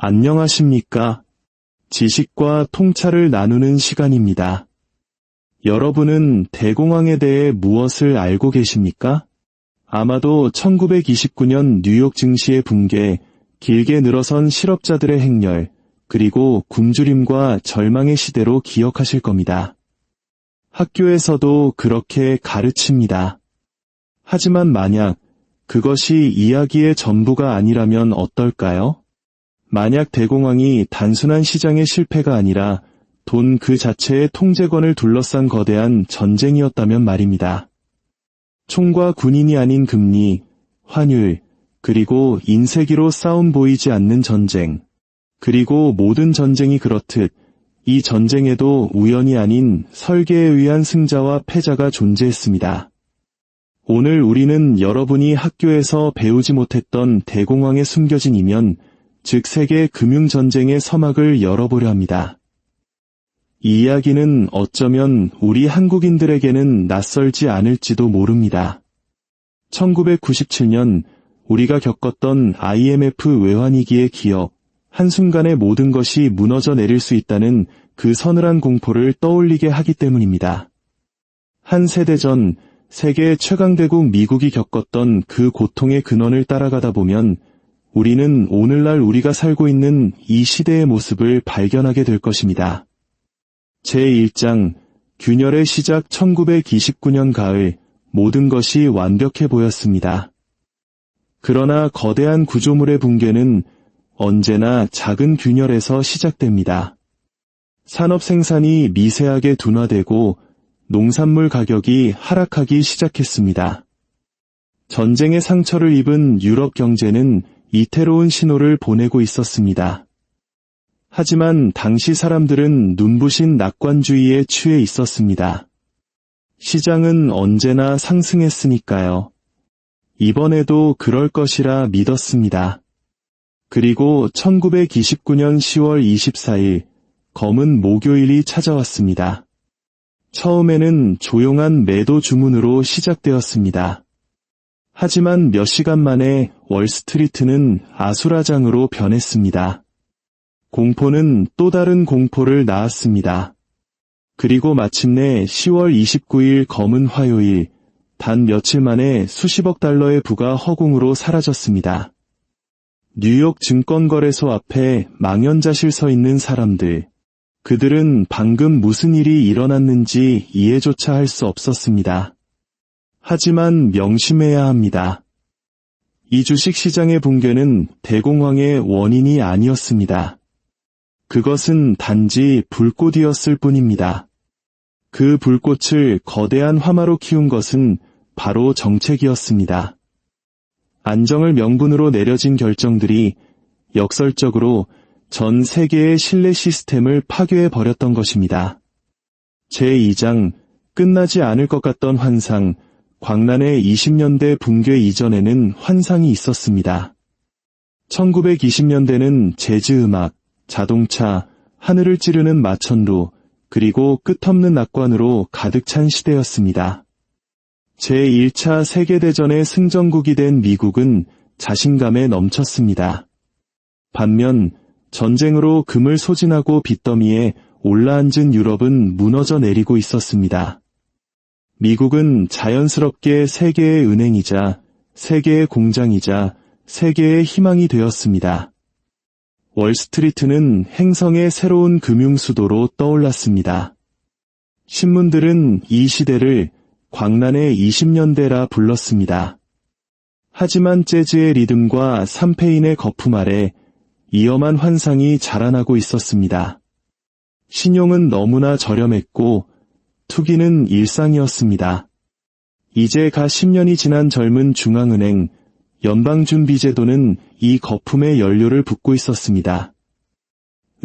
안녕하십니까? 지식과 통찰을 나누는 시간입니다. 여러분은 대공황에 대해 무엇을 알고 계십니까? 아마도 1929년 뉴욕 증시의 붕괴, 길게 늘어선 실업자들의 행렬, 그리고 굶주림과 절망의 시대로 기억하실 겁니다. 학교에서도 그렇게 가르칩니다. 하지만 만약 그것이 이야기의 전부가 아니라면 어떨까요? 만약 대공황이 단순한 시장의 실패가 아니라 돈 그 자체의 통제권을 둘러싼 거대한 전쟁이었다면 말입니다. 총과 군인이 아닌 금리, 환율, 그리고 인쇄기로 싸움 보이지 않는 전쟁. 그리고 모든 전쟁이 그렇듯 이 전쟁에도 우연이 아닌 설계에 의한 승자와 패자가 존재했습니다. 오늘 우리는 여러분이 학교에서 배우지 못했던 대공황의 숨겨진 이면, 즉 세계 금융전쟁의 서막을 열어보려 합니다. 이 이야기는 어쩌면 우리 한국인들에게는 낯설지 않을지도 모릅니다. 1997년 우리가 겪었던 IMF 외환위기의 기억, 한순간에 모든 것이 무너져 내릴 수 있다는 그 서늘한 공포를 떠올리게 하기 때문입니다. 한 세대 전 세계 최강대국 미국이 겪었던 그 고통의 근원을 따라가다 보면 우리는 오늘날 우리가 살고 있는 이 시대의 모습을 발견하게 될 것입니다. 제1장, 균열의 시작 1929년 가을, 모든 것이 완벽해 보였습니다. 그러나 거대한 구조물의 붕괴는 언제나 작은 균열에서 시작됩니다. 산업 생산이 미세하게 둔화되고 농산물 가격이 하락하기 시작했습니다. 전쟁의 상처를 입은 유럽 경제는 이태로운 신호를 보내고 있었습니다. 하지만 당시 사람들은 눈부신 낙관주의에 취해 있었습니다. 시장은 언제나 상승했으니까요. 이번에도 그럴 것이라 믿었습니다. 그리고 1929년 10월 24일, 검은 목요일이 찾아왔습니다. 처음에는 조용한 매도 주문으로 시작되었습니다. 하지만 몇 시간 만에 월스트리트는 아수라장으로 변했습니다. 공포는 또 다른 공포를 낳았습니다. 그리고 마침내 10월 29일 검은 화요일, 단 며칠 만에 수십억 달러의 부가 허공으로 사라졌습니다. 뉴욕 증권거래소 앞에 망연자실 서 있는 사람들. 그들은 방금 무슨 일이 일어났는지 이해조차 할 수 없었습니다. 하지만 명심해야 합니다. 이 주식시장의 붕괴는 대공황의 원인이 아니었습니다. 그것은 단지 불꽃이었을 뿐입니다. 그 불꽃을 거대한 화마로 키운 것은 바로 정책이었습니다. 안정을 명분으로 내려진 결정들이 역설적으로 전 세계의 신뢰 시스템을 파괴해버렸던 것입니다. 제2장, 끝나지 않을 것 같던 환상, 광란의 20년대 붕괴 이전에는 환상이 있었습니다. 1920년대는 재즈음악, 자동차, 하늘을 찌르는 마천루, 그리고 끝없는 낙관으로 가득 찬 시대였습니다. 제1차 세계대전의 승전국이 된 미국은 자신감에 넘쳤습니다. 반면 전쟁으로 금을 소진하고 빚더미에 올라앉은 유럽은 무너져 내리고 있었습니다. 미국은 자연스럽게 세계의 은행이자 세계의 공장이자 세계의 희망이 되었습니다. 월스트리트는 행성의 새로운 금융수도로 떠올랐습니다. 신문들은 이 시대를 광란의 20년대라 불렀습니다. 하지만 재즈의 리듬과 삼페인의 거품 아래 위험한 환상이 자라나고 있었습니다. 신용은 너무나 저렴했고 투기는 일상이었습니다. 이제 가 10년이 지난 젊은 중앙은행, 연방준비제도는 이 거품에 연료를 붓고 있었습니다.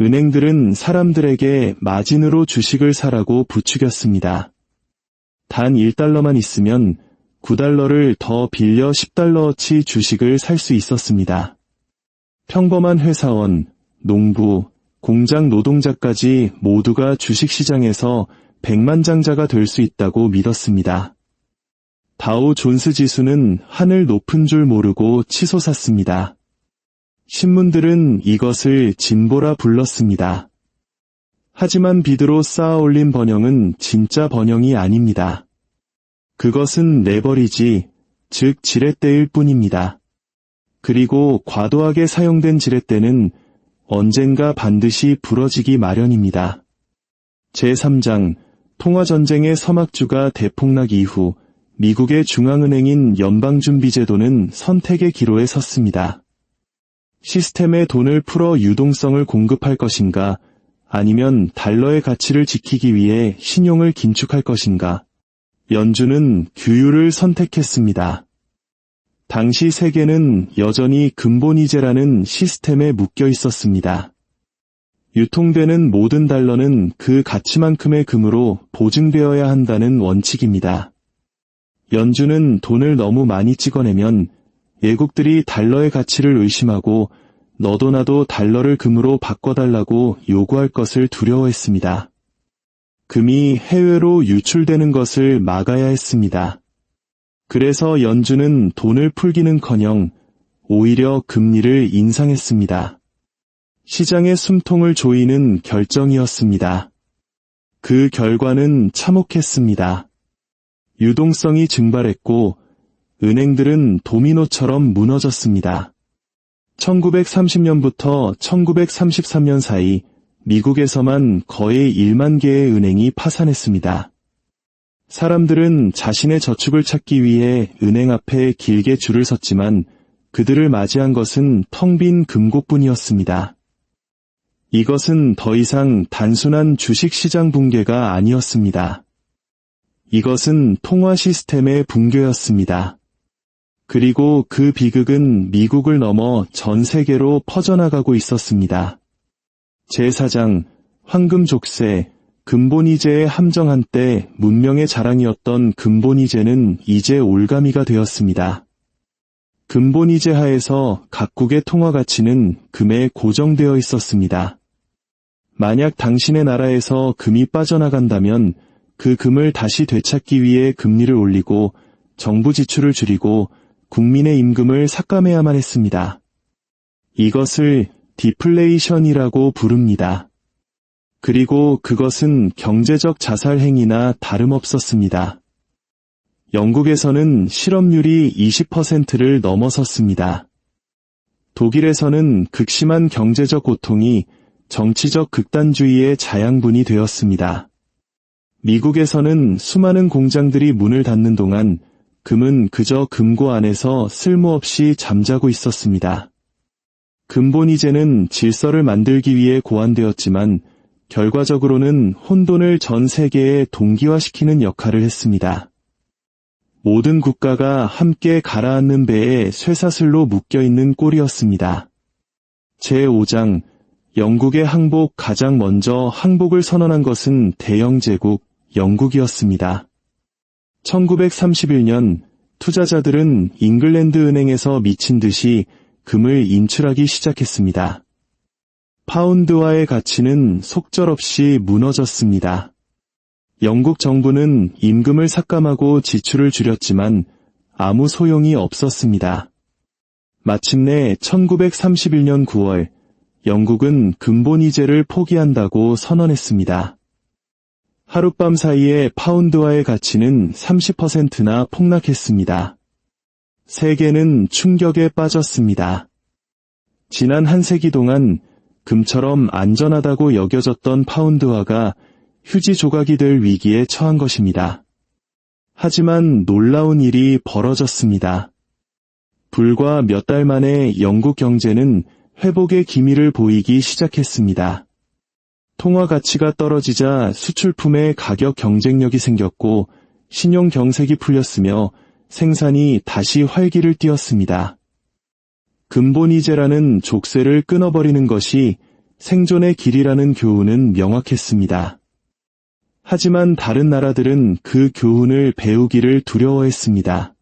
은행들은 사람들에게 마진으로 주식을 사라고 부추겼습니다. 단 1달러만 있으면 9달러를 더 빌려 10달러어치 주식을 살 수 있었습니다. 평범한 회사원, 농부, 공장 노동자까지 모두가 주식시장에서 백만장자가 될 수 있다고 믿었습니다. 다우 존스 지수는 하늘 높은 줄 모르고 치솟았습니다. 신문들은 이것을 진보라 불렀습니다. 하지만 비드로 쌓아 올린 번영은 진짜 번영이 아닙니다. 그것은 레버리지, 즉 지렛대일 뿐입니다. 그리고 과도하게 사용된 지렛대는 언젠가 반드시 부러지기 마련입니다. 제3장, 통화전쟁의 서막주가 대폭락 이후 미국의 중앙은행인 연방준비제도는 선택의 기로에 섰습니다. 시스템에 돈을 풀어 유동성을 공급할 것인가, 아니면 달러의 가치를 지키기 위해 신용을 긴축할 것인가. 연준은 규율을 선택했습니다. 당시 세계는 여전히 근본이제라는 시스템에 묶여 있었습니다. 유통되는 모든 달러는 그 가치만큼의 금으로 보증되어야 한다는 원칙입니다. 연준은 돈을 너무 많이 찍어내면 예국들이 달러의 가치를 의심하고 너도 나도 달러를 금으로 바꿔달라고 요구할 것을 두려워했습니다. 금이 해외로 유출되는 것을 막아야 했습니다. 그래서 연준은 돈을 풀기는커녕 오히려 금리를 인상했습니다. 시장의 숨통을 조이는 결정이었습니다. 그 결과는 참혹했습니다. 유동성이 증발했고 은행들은 도미노처럼 무너졌습니다. 1930년부터 1933년 사이 미국에서만 거의 1만 개의 은행이 파산했습니다. 사람들은 자신의 저축을 찾기 위해 은행 앞에 길게 줄을 섰지만 그들을 맞이한 것은 텅 빈 금고뿐이었습니다. 이것은 더 이상 단순한 주식시장 붕괴가 아니었습니다. 이것은 통화 시스템의 붕괴였습니다. 그리고 그 비극은 미국을 넘어 전 세계로 퍼져나가고 있었습니다. 제4장, 황금 족쇄, 근본이제의 함정. 한때 문명의 자랑이었던 근본이제는 이제 올가미가 되었습니다. 근본이제 하에서 각국의 통화 가치는 금에 고정되어 있었습니다. 만약 당신의 나라에서 금이 빠져나간다면 그 금을 다시 되찾기 위해 금리를 올리고 정부 지출을 줄이고 국민의 임금을 삭감해야만 했습니다. 이것을 디플레이션이라고 부릅니다. 그리고 그것은 경제적 자살 행위나 다름없었습니다. 영국에서는 실업률이 20%를 넘어섰습니다. 독일에서는 극심한 경제적 고통이 정치적 극단주의의 자양분이 되었습니다. 미국에서는 수많은 공장들이 문을 닫는 동안 금은 그저 금고 안에서 쓸모없이 잠자고 있었습니다. 근본이제는 질서를 만들기 위해 고안되었지만 결과적으로는 혼돈을 전 세계에 동기화시키는 역할을 했습니다. 모든 국가가 함께 가라앉는 배에 쇠사슬로 묶여있는 꼴이었습니다. 제5장, 영국의 항복. 가장 먼저 항복을 선언한 것은 대영제국 영국이었습니다. 1931년 투자자들은 잉글랜드 은행에서 미친 듯이 금을 인출하기 시작했습니다. 파운드화의 가치는 속절없이 무너졌습니다. 영국 정부는 임금을 삭감하고 지출을 줄였지만 아무 소용이 없었습니다. 마침내 1931년 9월 영국은 근본이제를 포기한다고 선언했습니다. 하룻밤 사이에 파운드화의 가치는 30%나 폭락했습니다. 세계는 충격에 빠졌습니다. 지난 한 세기 동안 금처럼 안전하다고 여겨졌던 파운드화가 휴지 조각이 될 위기에 처한 것입니다. 하지만 놀라운 일이 벌어졌습니다. 불과 몇 달 만에 영국 경제는 회복의 기미를 보이기 시작했습니다. 통화 가치가 떨어지자 수출품의 가격 경쟁력이 생겼고 신용 경색이 풀렸으며 생산이 다시 활기를 띠었습니다. 근본이제라는 족쇄를 끊어버리는 것이 생존의 길이라는 교훈은 명확했습니다. 하지만 다른 나라들은 그 교훈을 배우기를 두려워했습니다.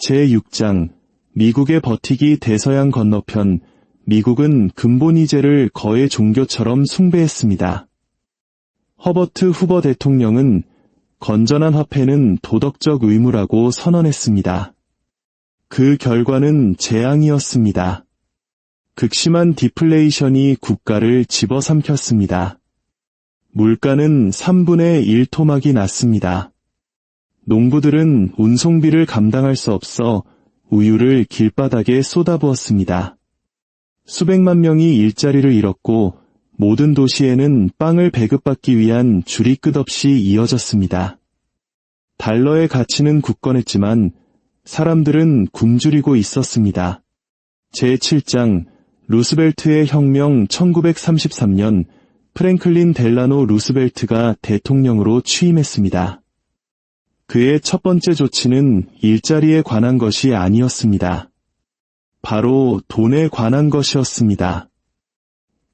제6장, 미국의 버티기. 대서양 건너편 미국은 근본이제를 거의 종교처럼 숭배했습니다. 허버트 후버 대통령은 건전한 화폐는 도덕적 의무라고 선언했습니다. 그 결과는 재앙이었습니다. 극심한 디플레이션이 국가를 집어삼켰습니다. 물가는 3분의 1 토막이 났습니다. 농부들은 운송비를 감당할 수 없어 우유를 길바닥에 쏟아부었습니다. 수백만 명이 일자리를 잃었고 모든 도시에는 빵을 배급받기 위한 줄이 끝없이 이어졌습니다. 달러의 가치는 굳건했지만 사람들은 굶주리고 있었습니다. 제7장 루스벨트의 혁명 1933년 프랭클린 델라노 루스벨트가 대통령으로 취임했습니다. 그의 첫 번째 조치는 일자리에 관한 것이 아니었습니다. 바로 돈에 관한 것이었습니다.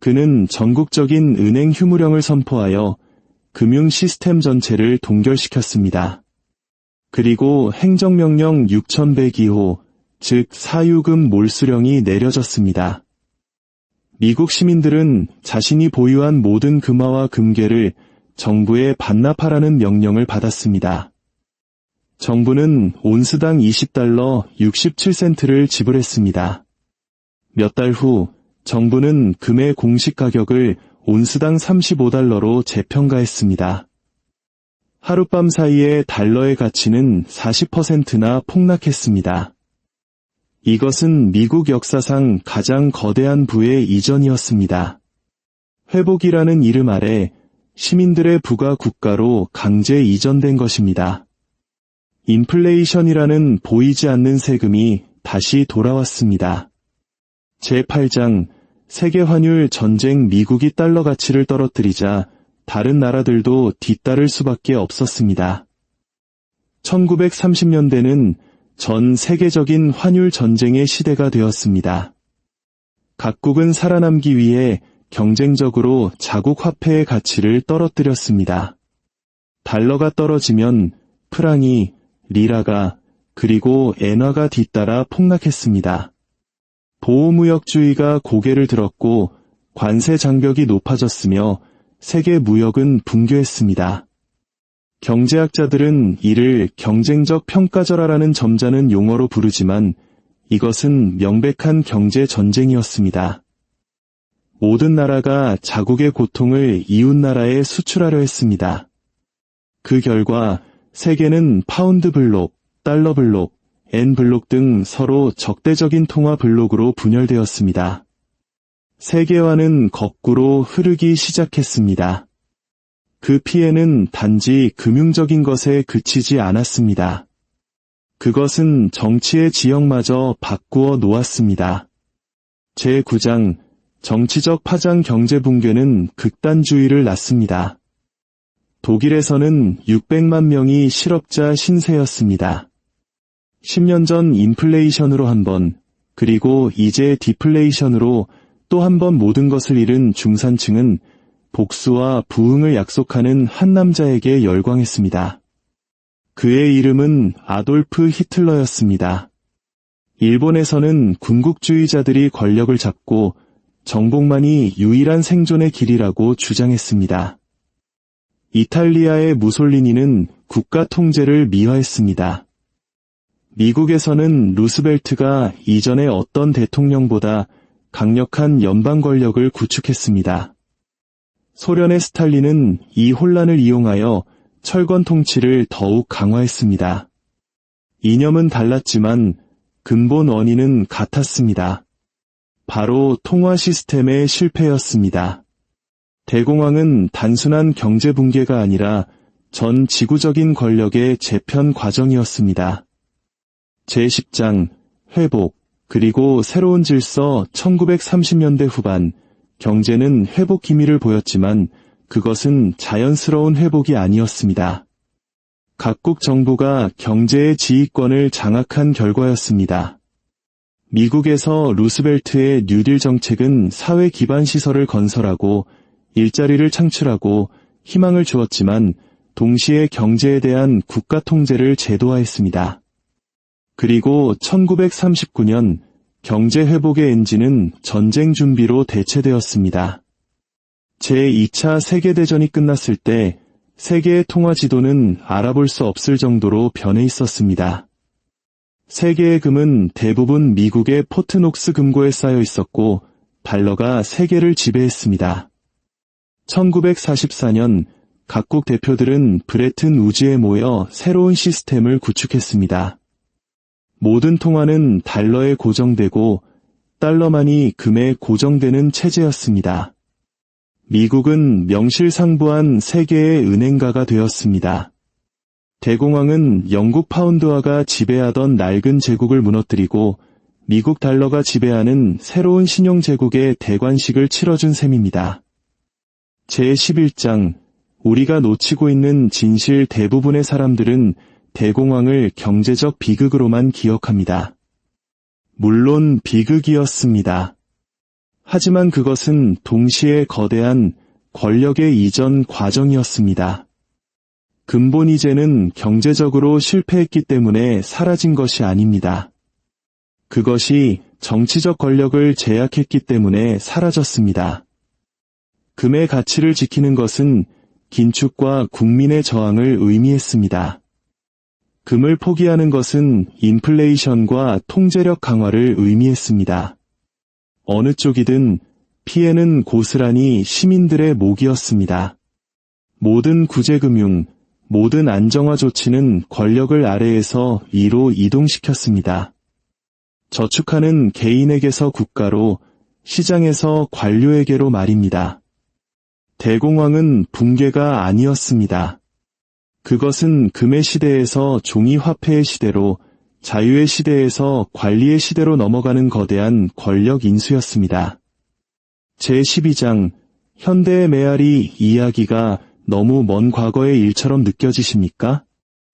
그는 전국적인 은행 휴무령을 선포하여 금융 시스템 전체를 동결시켰습니다. 그리고 행정명령 6102호, 즉 사유금 몰수령이 내려졌습니다. 미국 시민들은 자신이 보유한 모든 금화와 금괴를 정부에 반납하라는 명령을 받았습니다. 정부는 온스당 20달러 67센트를 지불했습니다. 몇 달 후 정부는 금의 공식 가격을 온스당 35달러로 재평가했습니다. 하룻밤 사이에 달러의 가치는 40%나 폭락했습니다. 이것은 미국 역사상 가장 거대한 부의 이전이었습니다. 회복이라는 이름 아래 시민들의 부가 국가로 강제 이전된 것입니다. 인플레이션이라는 보이지 않는 세금이 다시 돌아왔습니다. 제8장 세계환율 전쟁. 미국이 달러 가치를 떨어뜨리자 다른 나라들도 뒤따를 수밖에 없었습니다. 1930년대는 전 세계적인 환율 전쟁의 시대가 되었습니다. 각국은 살아남기 위해 경쟁적으로 자국 화폐의 가치를 떨어뜨렸습니다. 달러가 떨어지면 프랑이, 리라가, 그리고 엔화가 뒤따라 폭락했습니다. 보호무역주의가 고개를 들었고 관세 장벽이 높아졌으며 세계 무역은 붕괴했습니다. 경제학자들은 이를 경쟁적 평가절하라는 점잖은 용어로 부르지만 이것은 명백한 경제 전쟁이었습니다. 모든 나라가 자국의 고통을 이웃 나라에 수출하려 했습니다. 그 결과 세계는 파운드 블록, 달러 블록, 엔 블록 등 서로 적대적인 통화 블록으로 분열되었습니다. 세계화는 거꾸로 흐르기 시작했습니다. 그 피해는 단지 금융적인 것에 그치지 않았습니다. 그것은 정치의 지형마저 바꾸어 놓았습니다. 제9장 정치적 파장 경제 붕괴는 극단주의를 낳습니다. 독일에서는 600만 명이 실업자 신세였습니다. 10년 전 인플레이션으로 한 번, 그리고 이제 디플레이션으로 또 한 번 모든 것을 잃은 중산층은 복수와 부흥을 약속하는 한 남자에게 열광했습니다. 그의 이름은 아돌프 히틀러였습니다. 일본에서는 군국주의자들이 권력을 잡고 정복만이 유일한 생존의 길이라고 주장했습니다. 이탈리아의 무솔리니는 국가 통제를 미화했습니다. 미국에서는 루스벨트가 이전의 어떤 대통령보다 강력한 연방 권력을 구축했습니다. 소련의 스탈린은 이 혼란을 이용하여 철권 통치를 더욱 강화했습니다. 이념은 달랐지만 근본 원인은 같았습니다. 바로 통화 시스템의 실패였습니다. 대공황은 단순한 경제 붕괴가 아니라 전 지구적인 권력의 재편 과정이었습니다. 제10장 회복 그리고 새로운 질서. 1930년대 후반 경제는 회복 기미를 보였지만 그것은 자연스러운 회복이 아니었습니다. 각국 정부가 경제의 지휘권을 장악한 결과였습니다. 미국에서 루스벨트의 뉴딜 정책은 사회 기반 시설을 건설하고 일자리를 창출하고 희망을 주었지만 동시에 경제에 대한 국가 통제를 제도화했습니다. 그리고 1939년 경제 회복의 엔진은 전쟁 준비로 대체되었습니다. 제2차 세계대전이 끝났을 때 세계의 통화 지도는 알아볼 수 없을 정도로 변해 있었습니다. 세계의 금은 대부분 미국의 포트녹스 금고에 쌓여 있었고 달러가 세계를 지배했습니다. 1944년 각국 대표들은 브레튼 우즈에 모여 새로운 시스템을 구축했습니다. 모든 통화는 달러에 고정되고 달러만이 금에 고정되는 체제였습니다. 미국은 명실상부한 세계의 은행가가 되었습니다. 대공황은 영국 파운드화가 지배하던 낡은 제국을 무너뜨리고 미국 달러가 지배하는 새로운 신용제국의 대관식을 치러준 셈입니다. 제11장 우리가 놓치고 있는 진실 대부분의 사람들은 대공황을 경제적 비극으로만 기억합니다. 물론 비극이었습니다. 하지만 그것은 동시에 거대한 권력의 이전 과정이었습니다. 근본 이제는 경제적으로 실패했기 때문에 사라진 것이 아닙니다. 그것이 정치적 권력을 제약했기 때문에 사라졌습니다. 금의 가치를 지키는 것은 긴축과 국민의 저항을 의미했습니다. 금을 포기하는 것은 인플레이션과 통제력 강화를 의미했습니다. 어느 쪽이든 피해는 고스란히 시민들의 몫이었습니다. 모든 구제금융, 모든 안정화 조치는 권력을 아래에서 위로 이동시켰습니다. 저축하는 개인에게서 국가로, 시장에서 관료에게로 말입니다. 대공황은 붕괴가 아니었습니다. 그것은 금의 시대에서 종이 화폐의 시대로, 자유의 시대에서 관리의 시대로 넘어가는 거대한 권력 인수였습니다. 제12장, 현대의 메아리 이야기가 너무 먼 과거의 일처럼 느껴지십니까?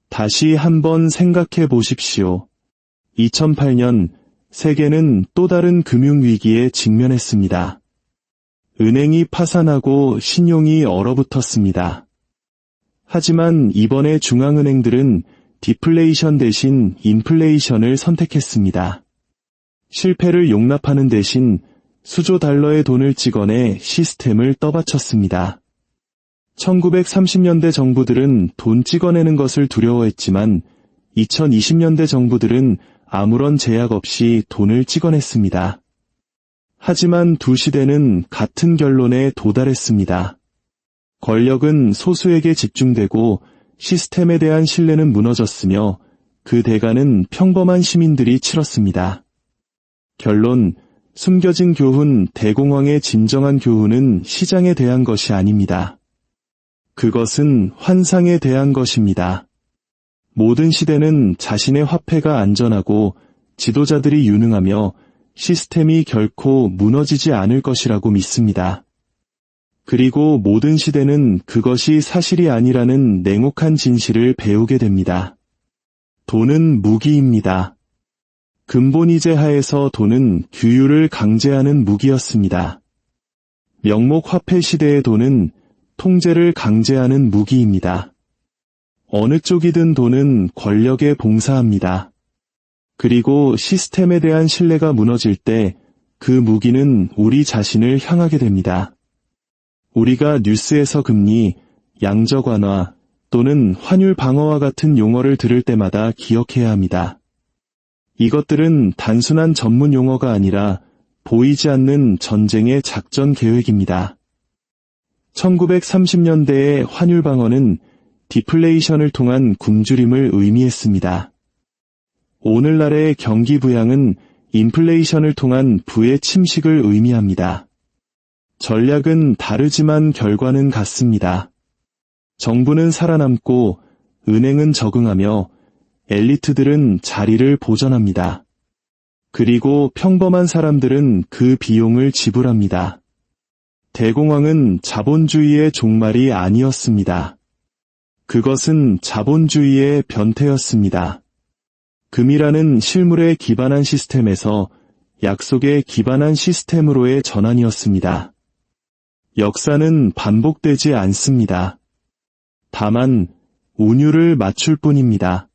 다시 한번 생각해 보십시오. 2008년 세계는 또 다른 금융위기에 직면했습니다. 은행이 파산하고 신용이 얼어붙었습니다. 하지만 이번에 중앙은행들은 디플레이션 대신 인플레이션을 선택했습니다. 실패를 용납하는 대신 수조 달러의 돈을 찍어내 시스템을 떠받쳤습니다. 1930년대 정부들은 돈 찍어내는 것을 두려워했지만 2020년대 정부들은 아무런 제약 없이 돈을 찍어냈습니다. 하지만 두 시대는 같은 결론에 도달했습니다. 권력은 소수에게 집중되고 시스템에 대한 신뢰는 무너졌으며 그 대가는 평범한 시민들이 치렀습니다. 결론, 숨겨진 교훈, 대공황의 진정한 교훈은 시장에 대한 것이 아닙니다. 그것은 환상에 대한 것입니다. 모든 시대는 자신의 화폐가 안전하고 지도자들이 유능하며 시스템이 결코 무너지지 않을 것이라고 믿습니다. 그리고 모든 시대는 그것이 사실이 아니라는 냉혹한 진실을 배우게 됩니다. 돈은 무기입니다. 근본이제 하에서 돈은 규율을 강제하는 무기였습니다. 명목 화폐 시대의 돈은 통제를 강제하는 무기입니다. 어느 쪽이든 돈은 권력에 봉사합니다. 그리고 시스템에 대한 신뢰가 무너질 때 그 무기는 우리 자신을 향하게 됩니다. 우리가 뉴스에서 금리, 양적 완화 또는 환율 방어와 같은 용어를 들을 때마다 기억해야 합니다. 이것들은 단순한 전문 용어가 아니라 보이지 않는 전쟁의 작전 계획입니다. 1930년대의 환율 방어는 디플레이션을 통한 굶주림을 의미했습니다. 오늘날의 경기 부양은 인플레이션을 통한 부의 침식을 의미합니다. 전략은 다르지만 결과는 같습니다. 정부는 살아남고 은행은 적응하며 엘리트들은 자리를 보전합니다. 그리고 평범한 사람들은 그 비용을 지불합니다. 대공황은 자본주의의 종말이 아니었습니다. 그것은 자본주의의 변태였습니다. 금이라는 실물에 기반한 시스템에서 약속에 기반한 시스템으로의 전환이었습니다. 역사는 반복되지 않습니다. 다만 운율을 맞출 뿐입니다.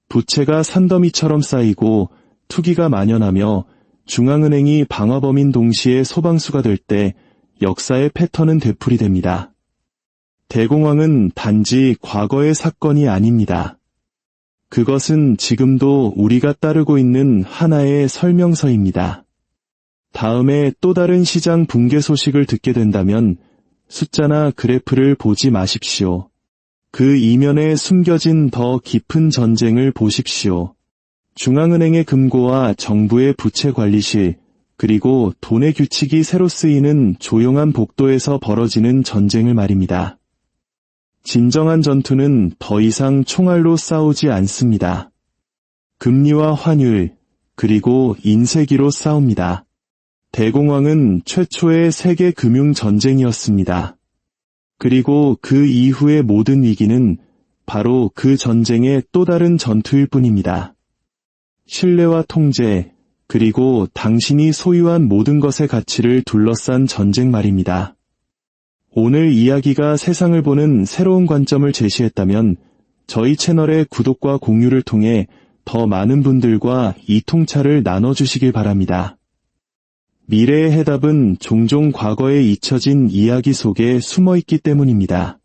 부채가 산더미처럼 쌓이고 투기가 만연하며 중앙은행이 방화범인 동시에 소방수가 될 때 역사의 패턴은 되풀이됩니다. 대공황은 단지 과거의 사건이 아닙니다. 그것은 지금도 우리가 따르고 있는 하나의 설명서입니다. 다음에 또 다른 시장 붕괴 소식을 듣게 된다면 숫자나 그래프를 보지 마십시오. 그 이면에 숨겨진 더 깊은 전쟁을 보십시오. 중앙은행의 금고와 정부의 부채 관리실, 그리고 돈의 규칙이 새로 쓰이는 조용한 복도에서 벌어지는 전쟁을 말입니다. 진정한 전투는 더 이상 총알로 싸우지 않습니다. 금리와 환율, 그리고 인쇄기로 싸웁니다. 대공황은 최초의 세계 금융 전쟁이었습니다. 그리고 그 이후의 모든 위기는 바로 그 전쟁의 또 다른 전투일 뿐입니다. 신뢰와 통제, 그리고 당신이 소유한 모든 것의 가치를 둘러싼 전쟁 말입니다. 오늘 이야기가 세상을 보는 새로운 관점을 제시했다면 저희 채널의 구독과 공유를 통해 더 많은 분들과 이 통찰을 나눠주시길 바랍니다. 미래의 해답은 종종 과거에 잊혀진 이야기 속에 숨어 있기 때문입니다.